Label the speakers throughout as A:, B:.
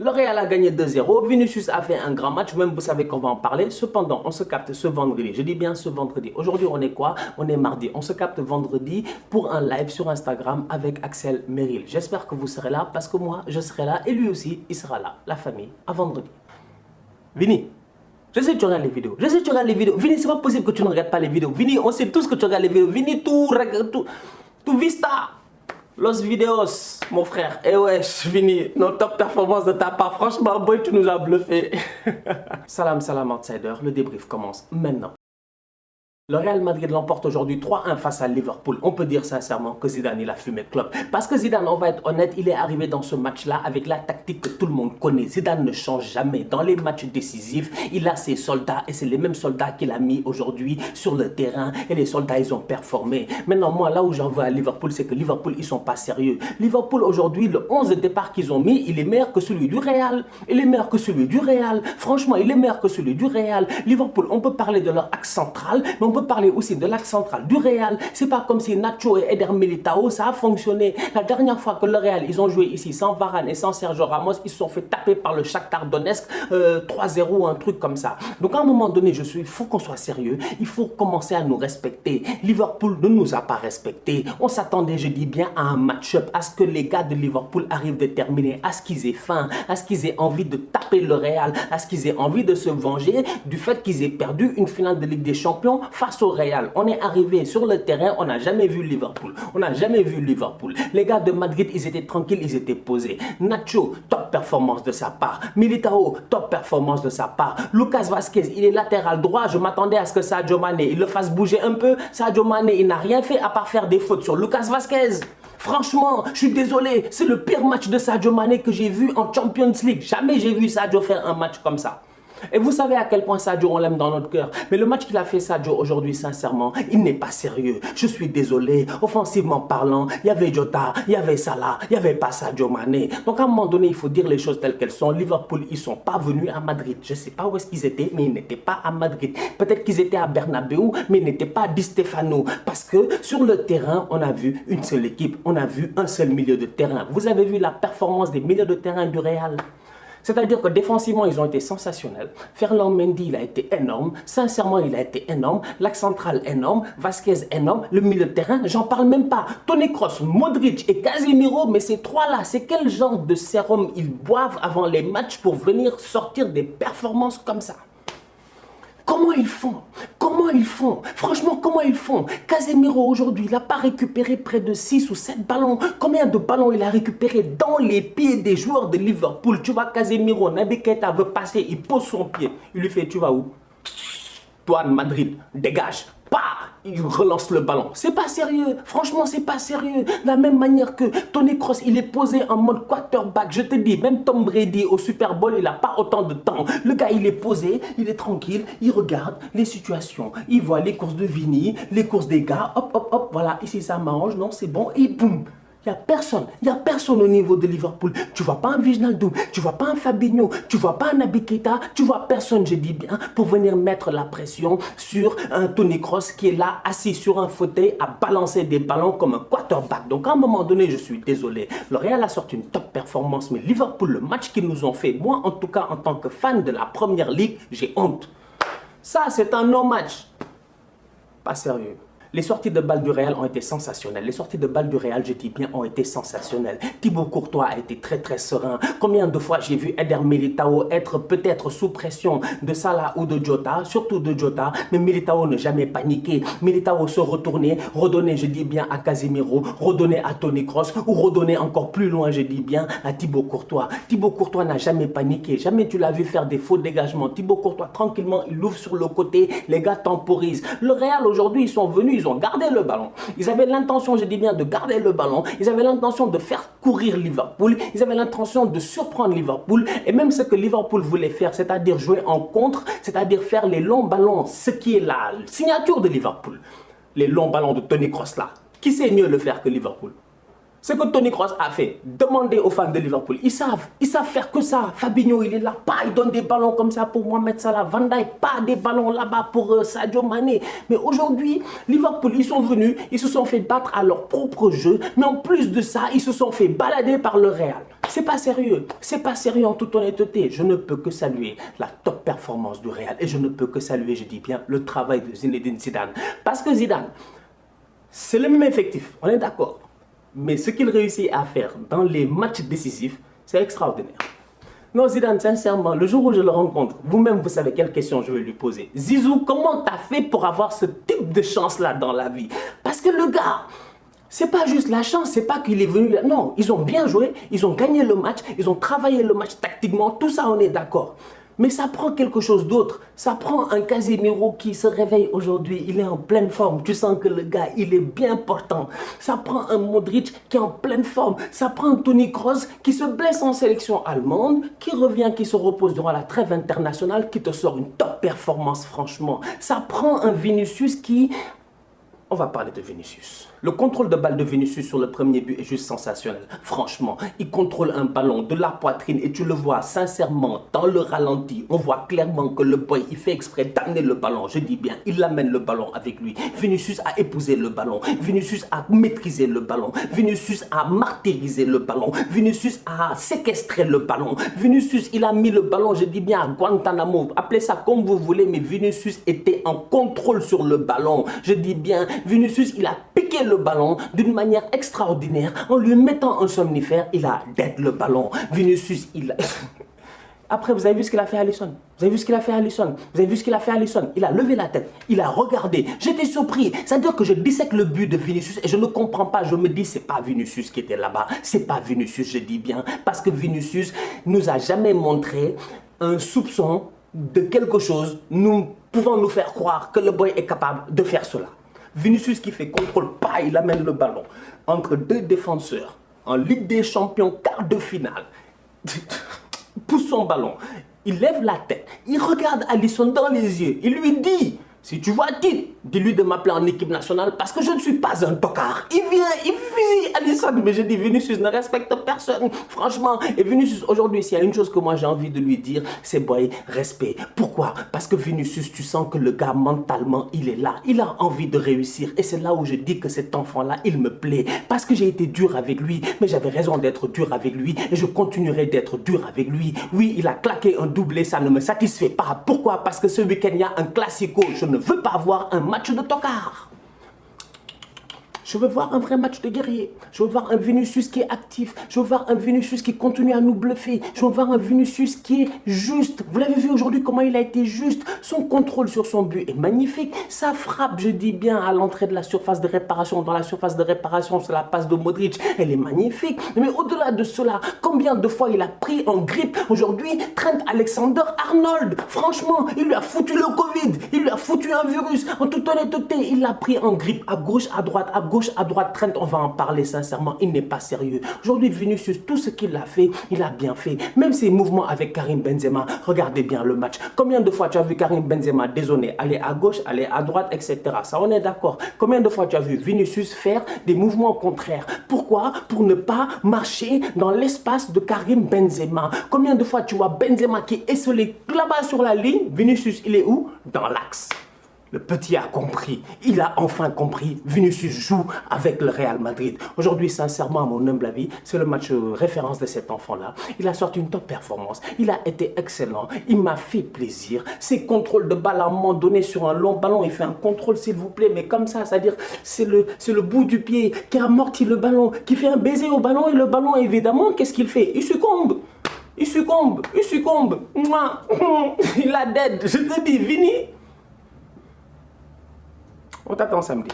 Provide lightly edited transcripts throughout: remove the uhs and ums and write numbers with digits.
A: Le Real a gagné 2-0, Vinicius a fait un grand match, même vous savez qu'on va en parler. Cependant, on se capte ce vendredi, je dis bien ce vendredi. Aujourd'hui, on est quoi? On est mardi. On se capte vendredi pour un live sur Instagram avec Axel Merrill. J'espère que vous serez là parce que moi, je serai là et lui aussi, il sera là. La famille, à vendredi. Vini, je sais que tu regardes les vidéos. Je sais que tu regardes les vidéos. Vini, c'est pas possible que tu ne regardes pas les vidéos. Vini, on sait tous que tu regardes les vidéos. Vini, tout vista. Los videos, mon frère. Eh ouais, Vini, nos top performances de ta part. Franchement, boy, tu nous as bluffé. Salam, salam, outsider. Le débrief commence maintenant. Le Real Madrid l'emporte aujourd'hui 3-1 face à Liverpool. On peut dire sincèrement que Zidane, il a fumé club. Parce que Zidane, on va être honnête, il est arrivé dans ce match-là avec la tactique que tout le monde connaît. Zidane ne change jamais. Dans les matchs décisifs, il a ses soldats et c'est les mêmes soldats qu'il a mis aujourd'hui sur le terrain. Et les soldats, ils ont performé. Maintenant, moi, là où j'en veux à Liverpool, c'est que Liverpool, ils sont pas sérieux. Liverpool, aujourd'hui, le 11 de départ qu'ils ont mis, il est meilleur que celui du Real. Il est meilleur que celui du Real. Franchement, il est meilleur que celui du Real. Liverpool, on peut parler de leur axe central, mais on peut parler aussi de l'axe central du Real. C'est pas comme si Nacho et Eder Militao, ça a fonctionné. La dernière fois que le Real, ils ont joué ici sans Varane et sans Sergio Ramos, ils se sont fait taper par le Shakhtar Donetsk 3-0, un truc comme ça. Donc à un moment donné, il faut qu'on soit sérieux. Il faut commencer à nous respecter. Liverpool ne nous a pas respectés. On s'attendait, je dis bien, à un match-up, à ce que les gars de Liverpool arrivent déterminés, à ce qu'ils aient faim, à ce qu'ils aient envie de taper le Real, à ce qu'ils aient envie de se venger du fait qu'ils aient perdu une finale de Ligue des Champions face au Real. On est arrivé sur le terrain, on n'a jamais vu Liverpool. On n'a jamais vu Liverpool. Les gars de Madrid, ils étaient tranquilles, ils étaient posés. Nacho, top performance de sa part. Militao, top performance de sa part. Lucas Vazquez, il est latéral droit. Je m'attendais à ce que Sadio Mané, il le fasse bouger un peu. Sadio Mané, il n'a rien fait à part faire des fautes sur Lucas Vazquez. Franchement, je suis désolé, c'est le pire match de Sadio Mané que j'ai vu en Champions League. Jamais j'ai vu Sadio faire un match comme ça. Et vous savez à quel point Sadio, on l'aime dans notre cœur. Mais le match qu'il a fait Sadio aujourd'hui, sincèrement, il n'est pas sérieux. Je suis désolé. Offensivement parlant, il y avait Jota, il y avait Salah, il n'y avait pas Sadio Mané. Donc à un moment donné, il faut dire les choses telles qu'elles sont. Liverpool, ils ne sont pas venus à Madrid. Je ne sais pas où est-ce qu'ils étaient, mais ils n'étaient pas à Madrid. Peut-être qu'ils étaient à Bernabeu, mais ils n'étaient pas à Di Stefano. Parce que sur le terrain, on a vu une seule équipe. On a vu un seul milieu de terrain. Vous avez vu la performance des milieux de terrain du Real? C'est-à-dire que défensivement, ils ont été sensationnels. Ferland Mendy, il a été énorme. Sincèrement, il a été énorme. L'axe central, énorme. Vasquez, énorme. Le milieu de terrain, j'en parle même pas. Toni Kroos, Modric et Casemiro, mais ces trois-là, c'est quel genre de sérum ils boivent avant les matchs pour venir sortir des performances comme ça? Comment ils font? Comment ils font? Franchement, comment ils font? Casemiro aujourd'hui, il n'a pas récupéré près de 6 ou 7 ballons. Combien de ballons il a récupéré dans les pieds des joueurs de Liverpool? Tu vois, Casemiro, Naby Keita veut passer, il pose son pied. Il lui fait, tu vas où? Toi, Madrid, dégage. Pas, il relance le ballon. C'est pas sérieux. Franchement, c'est pas sérieux. De la même manière que Toni Kroos, il est posé en mode quarterback. Je te dis, même Tom Brady au Super Bowl, il n'a pas autant de temps. Le gars, il est posé, il est tranquille, il regarde les situations. Il voit les courses de Vini, les courses des gars. Hop, hop, hop, voilà, ici ça m'arrange, non, c'est bon. Et boum. Il n'y a personne au niveau de Liverpool. Tu ne vois pas un Wijnaldum, tu ne vois pas un Fabinho, tu ne vois pas un Naby Keita, tu ne vois personne, je dis bien, pour venir mettre la pression sur un Toni Kroos qui est là, assis sur un fauteuil, à balancer des ballons comme un quarterback. Donc à un moment donné, je suis désolé. Le Real a sorti une top performance, mais Liverpool, le match qu'ils nous ont fait, moi en tout cas, en tant que fan de la Première Ligue, j'ai honte. Ça, c'est un non-match. Pas sérieux. Les sorties de balles du Real ont été sensationnelles. Les sorties de balles du Real, je dis bien, ont été sensationnelles. Thibaut Courtois a été très très serein. Combien de fois j'ai vu Eder Militao être peut-être sous pression de Salah ou de Jota, surtout de Jota, mais Militao ne jamais paniqué. Militao se retourner, redonner, je dis bien, à Casemiro, redonner à Toni Kroos ou redonner encore plus loin, je dis bien, à Thibaut Courtois. Thibaut Courtois n'a jamais paniqué. Jamais tu l'as vu faire des faux dégagements. Thibaut Courtois, tranquillement, il ouvre sur le côté. Les gars temporisent. Le Real, aujourd'hui, ils sont venus. Ils ont gardé le ballon. Ils avaient l'intention, je dis bien, de garder le ballon. Ils avaient l'intention de faire courir Liverpool. Ils avaient l'intention de surprendre Liverpool. Et même ce que Liverpool voulait faire, c'est-à-dire jouer en contre, c'est-à-dire faire les longs ballons, ce qui est la signature de Liverpool. Les longs ballons de Toni Kroos là. Qui sait mieux le faire que Liverpool? Ce que Toni Kroos a fait, demandez aux fans de Liverpool. Ils savent faire que ça. Fabinho, il est là, pas, il donne des ballons comme ça pour Mohamed Salah. Van Dijk, pas des ballons là-bas pour Sadio Mané. Mais aujourd'hui, Liverpool, ils sont venus, ils se sont fait battre à leur propre jeu. Mais en plus de ça, ils se sont fait balader par le Real. C'est pas sérieux. C'est pas sérieux en toute honnêteté. Je ne peux que saluer la top performance du Real. Et je ne peux que saluer, je dis bien, le travail de Zinedine Zidane. Parce que Zidane, c'est le même effectif, on est d'accord. Mais ce qu'il réussit à faire dans les matchs décisifs, c'est extraordinaire. Non, Zidane, sincèrement, le jour où je le rencontre, vous-même, vous savez quelle question je vais lui poser. Zizou, comment t'as fait pour avoir ce type de chance-là dans la vie? Parce que le gars, c'est pas juste la chance, c'est pas qu'il est venu là. Non, ils ont bien joué, ils ont gagné le match, ils ont travaillé le match tactiquement, tout ça, on est d'accord. Mais ça prend quelque chose d'autre. Ça prend un Casemiro qui se réveille aujourd'hui. Il est en pleine forme. Tu sens que le gars, il est bien portant. Ça prend un Modric qui est en pleine forme. Ça prend un Toni Kroos qui se blesse en sélection allemande, qui revient, qui se repose durant la trêve internationale, qui te sort une top performance, franchement. Ça prend un Vinicius qui... On va parler de Vinicius. Le contrôle de balle de Vinicius sur le premier but est juste sensationnel. Franchement, il contrôle un ballon de la poitrine et tu le vois sincèrement dans le ralenti. On voit clairement que le boy, il fait exprès d'amener le ballon. Je dis bien, il amène le ballon avec lui. Vinicius a épousé le ballon. Vinicius a maîtrisé le ballon. Vinicius a martyrisé le ballon. Vinicius a séquestré le ballon. Vinicius, il a mis le ballon, je dis bien, à Guantanamo. Appelez ça comme vous voulez, mais Vinicius était en contrôle sur le ballon. Je dis bien, Vinicius, il a piqué le ballon d'une manière extraordinaire. En lui mettant un somnifère, il a dead le ballon. Vinicius, il a... Après, vous avez vu ce qu'il a fait à Alisson. Vous avez vu ce qu'il a fait à Alisson. Vous avez vu ce qu'il a fait à Alisson. Il a levé la tête. Il a regardé. J'étais surpris. C'est-à-dire que je dissèque le but de Vinicius et je ne comprends pas. Je me dis, c'est pas Vinicius qui était là-bas. C'est pas Vinicius, je dis bien. Parce que Vinicius nous a jamais montré un soupçon de quelque chose nous pouvant nous faire croire que le boy est capable de faire cela. Vinicius qui fait contrôle, pas, il amène le ballon entre deux défenseurs en Ligue des Champions, quart de finale. Pousse son ballon, il lève la tête, il regarde Alisson dans les yeux, il lui dit: si tu vois Tite, dis-lui de m'appeler en équipe nationale parce que je ne suis pas un tocard. Il vient, il fusille Alisson. Mais je dis, Vinicius ne respecte personne. Franchement, et Vinicius, aujourd'hui, s'il y a une chose que moi j'ai envie de lui dire, c'est boy, respect. Pourquoi? Parce que Vinicius, tu sens que le gars, mentalement, il est là. Il a envie de réussir. Et c'est là où je dis que cet enfant-là, il me plaît. Parce que j'ai été dur avec lui. Mais j'avais raison d'être dur avec lui. Et je continuerai d'être dur avec lui. Oui, il a claqué un doublé, ça ne me satisfait pas. Pourquoi? Parce que ce week-end, il y a un classico. Je ne veux pas voir un match de tocard. Je veux voir un vrai match de guerrier. Je veux voir un Vinicius qui est actif. Je veux voir un Vinicius qui continue à nous bluffer. Je veux voir un Vinicius qui est juste. Vous l'avez vu aujourd'hui comment il a été juste. Son contrôle sur son but est magnifique. Sa frappe, je dis bien, à l'entrée de la surface de réparation. Dans la surface de réparation, c'est la passe de Modric. Elle est magnifique. Mais au-delà de cela, combien de fois il a pris en grippe aujourd'hui Trent Alexander-Arnold. Franchement, il lui a foutu le Covid. Il lui a foutu un virus. En toute honnêteté, il l'a pris en grippe à gauche, à droite, à gauche, à droite. Trent, on va en parler sincèrement, il n'est pas sérieux. Aujourd'hui, Vinicius, tout ce qu'il a fait, il a bien fait. Même ses mouvements avec Karim Benzema, regardez bien le match. Combien de fois tu as vu Karim Benzema dézonner, aller à gauche, aller à droite, etc. Ça, on est d'accord. Combien de fois tu as vu Vinicius faire des mouvements contraires? Pourquoi? Pour ne pas marcher dans l'espace de Karim Benzema. Combien de fois tu vois Benzema qui est esselé là-bas sur la ligne? Vinicius, il est où? Dans l'axe. Le petit a compris, il a enfin compris. Vinicius joue avec le Real Madrid. Aujourd'hui, sincèrement, à mon humble avis, c'est le match référence de cet enfant-là. Il a sorti une top performance, il a été excellent, il m'a fait plaisir. Ses contrôles de balle à un moment donné sur un long ballon, il fait un contrôle s'il vous plaît, mais comme ça, c'est-à-dire c'est le bout du pied qui amortit le ballon, qui fait un baiser au ballon et le ballon, évidemment, qu'est-ce qu'il fait? Il succombe. Il succombe, il succombe. Il a dead. Je te dis, Vini. On t'attend samedi.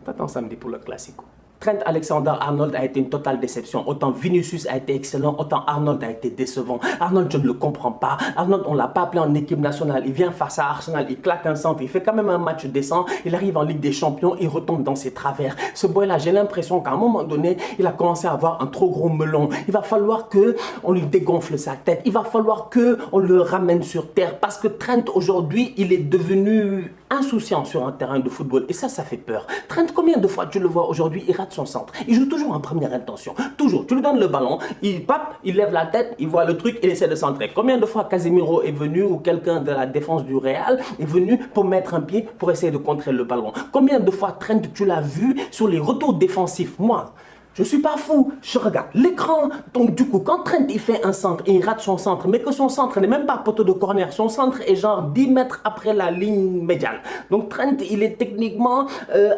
A: On t'attend samedi pour le Classico. Trent Alexander-Arnold a été une totale déception. Autant Vinicius a été excellent, autant Arnold a été décevant. Arnold, je ne le comprends pas. Arnold, on ne l'a pas appelé en équipe nationale. Il vient face à Arsenal, il claque un centre, il fait quand même un match décent. Il arrive en Ligue des Champions, il retombe dans ses travers. Ce boy-là, j'ai l'impression qu'à un moment donné, il a commencé à avoir un trop gros melon. Il va falloir qu'on lui dégonfle sa tête. Il va falloir qu'on le ramène sur terre. Parce que Trent, aujourd'hui, il est devenu insouciant sur un terrain de football. Et ça fait peur. Trent, combien de fois tu le vois aujourd'hui, il rate son centre. Il joue toujours en première intention. Toujours. Tu lui donnes le ballon, il lève la tête, il voit le truc, il essaie de centrer. Combien de fois Casemiro est venu ou quelqu'un de la défense du Real est venu pour mettre un pied pour essayer de contrer le ballon? Combien de fois Trent, tu l'as vu sur les retours défensifs? Moi, je ne suis pas fou, je regarde l'écran. Donc du coup, quand Trent il fait un centre et il rate son centre, mais que son centre n'est même pas poteau de corner, son centre est genre 10 mètres après la ligne médiane. Donc Trent, il est techniquement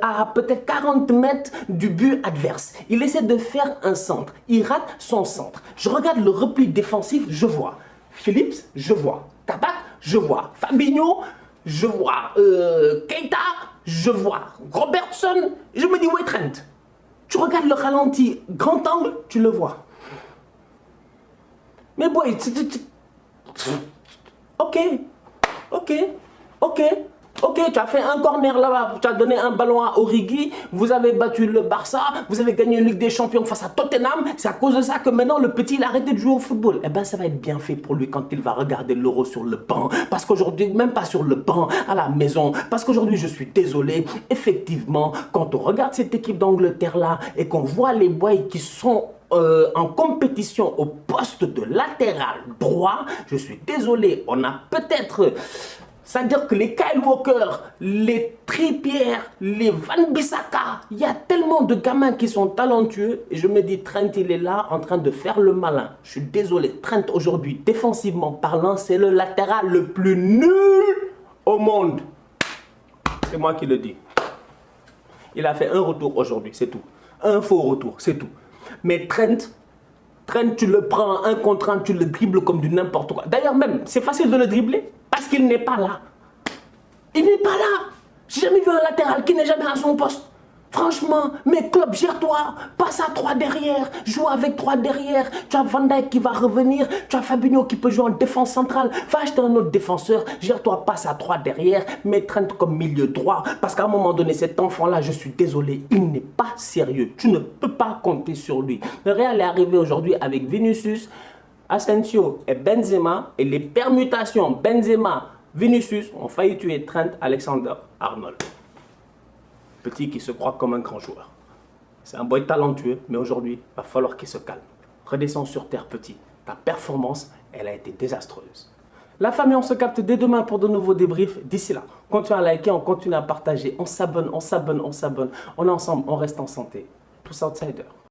A: à peut-être 40 mètres du but adverse. Il essaie de faire un centre, il rate son centre. Je regarde le repli défensif, je vois Phillips, je vois Kabak, je vois Fabinho, je vois Keita, je vois Robertson. Je me dis, où est Trent? Tu regardes le ralenti, grand angle, tu le vois. Mais boy, ok, tu as fait un corner là-bas, tu as donné un ballon à Origi, vous avez battu le Barça, vous avez gagné une Ligue des Champions face à Tottenham, c'est à cause de ça que maintenant le petit il a arrêté de jouer au football. Eh bien ça va être bien fait pour lui quand il va regarder l'Euro sur le banc, parce qu'aujourd'hui, même pas sur le banc, à la maison, parce qu'aujourd'hui je suis désolé, effectivement, quand on regarde cette équipe d'Angleterre là et qu'on voit les boys qui sont en compétition au poste de latéral droit, je suis désolé, on a peut-être... C'est-à-dire que les Kyle Walker, les Trippier, les Van Bissaka, il y a tellement de gamins qui sont talentueux. Et je me dis, Trent, il est là en train de faire le malin. Je suis désolé, Trent aujourd'hui, défensivement parlant, c'est le latéral le plus nul au monde. C'est moi qui le dis. Il a fait un retour aujourd'hui, c'est tout. Un faux retour, c'est tout. Mais Trent, tu le prends un contre un, tu le dribbles comme du n'importe quoi. D'ailleurs même, c'est facile de le dribbler parce qu'il n'est pas là. Il n'est pas là. J'ai jamais vu un latéral qui n'est jamais à son poste. Franchement, mais Klopp, gère-toi, passe à 3 derrière, joue avec 3 derrière. Tu as Van Dijk qui va revenir, tu as Fabinho qui peut jouer en défense centrale. Va acheter un autre défenseur, gère-toi, passe à 3 derrière, mets Trent comme milieu droit. Parce qu'à un moment donné, cet enfant-là, je suis désolé, il n'est pas sérieux. Tu ne peux pas compter sur lui. Le Real est arrivé aujourd'hui avec Vinicius, Asensio et Benzema. Et les permutations Benzema, Vinicius ont failli tuer Trent Alexander-Arnold. Petit qui se croit comme un grand joueur. C'est un boy talentueux, mais aujourd'hui, il va falloir qu'il se calme. Redescends sur terre, petit. Ta performance, elle a été désastreuse. La famille, on se capte dès demain pour de nouveaux débriefs. D'ici là, continue à liker, on continue à partager. On s'abonne, on s'abonne, on s'abonne. On est ensemble, on reste en santé. Tous outsiders.